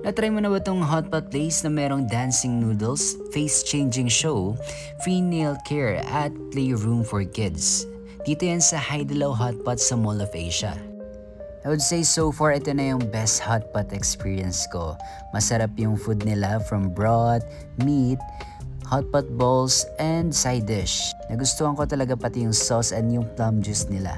Natry mo na ba tong hotpot place na merong dancing noodles, face-changing show, free nail care at playroom for kids? Dito yan sa Haidilao Hotpot sa Mall of Asia. I would say so far ito na yung best hotpot experience ko. Masarap yung food nila from broth, meat, hotpot balls, and side dish. Nagustuhan ko talaga pati yung sauce and yung plum juice nila.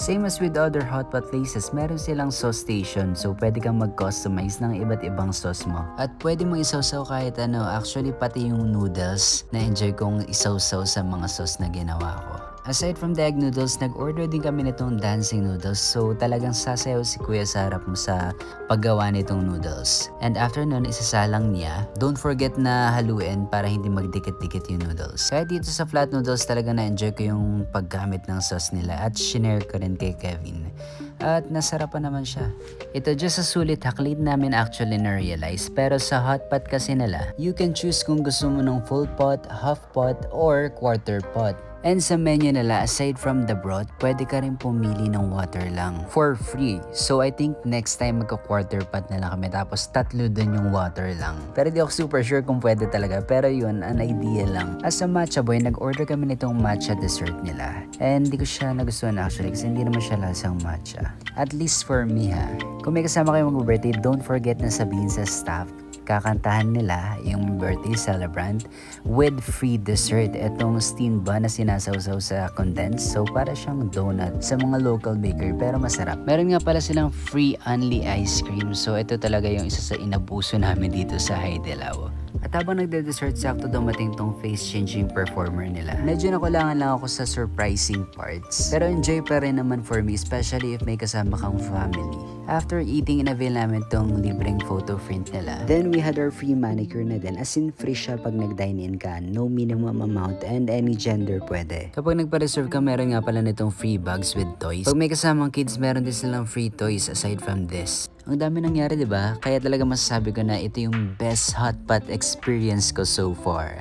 Same as with other hotpot places, meron silang sauce station so pwede kang mag-customize ng iba't ibang sauce mo. At pwede mo isawsaw kahit ano, actually pati yung noodles na enjoy kong isawsaw sa mga sauce na ginawa ko. Aside from the egg noodles, nag-order din kami nitong dancing noodles so talagang sasayaw si Kuya sa harap mo sa paggawa nitong noodles. And after nun, isasalang niya. Don't forget na haluin para hindi magdikit-dikit yung noodles. Kaya dito sa flat noodles talaga na-enjoy ko yung paggamit ng sauce nila at shinare ko rin kay Kevin. At nasarapan naman siya. Ito just sa sulit haklid namin actually na-realize pero sa hotpot kasi nila, you can choose kung gusto mo ng full pot, half pot, or quarter pot. And sa menu nila, aside from the broth, pwede ka rin pumili ng water lang for free. So I think next time magka-quarter pot na lang kami tapos tatlo dun yung water lang. Pero di ako super sure kung pwede talaga. Pero yun, an idea lang. As a matcha boy, nag-order kami nitong matcha dessert nila. And di ko siya nagustuhan actually kasi hindi naman siya lasang matcha. At least for me ha. Kung may kasama kayo mag-birthday, don't forget na sabihin sa staff kakantahan nila yung birthday celebrant with free dessert. Itong steamed bun na sinasawsaw sa condensed. So para siyang donut sa mga local bakery pero masarap. Meron nga pala silang free only ice cream. So ito talaga yung isa sa inabuso namin dito sa Haidilao. At habang nagde-dessert, sakto dumating tong face-changing performer nila. Medyo nakulangan lang ako sa surprising parts. Pero enjoy pa rin naman for me, especially if may kasama kang family. After eating, in-avail namin tong libreng photo print nila. Then we had our free manicure na din. As in, free siya pag nag-dine-in ka. No minimum amount and any gender pwede. Kapag nagpa-reserve ka, meron nga pala nitong free bags with toys. Pag may kasamang kids, meron din silang free toys aside from this. Ang dami nangyari, 'di ba? Kaya talaga masasabi ko na ito yung best hotpot experience ko so far.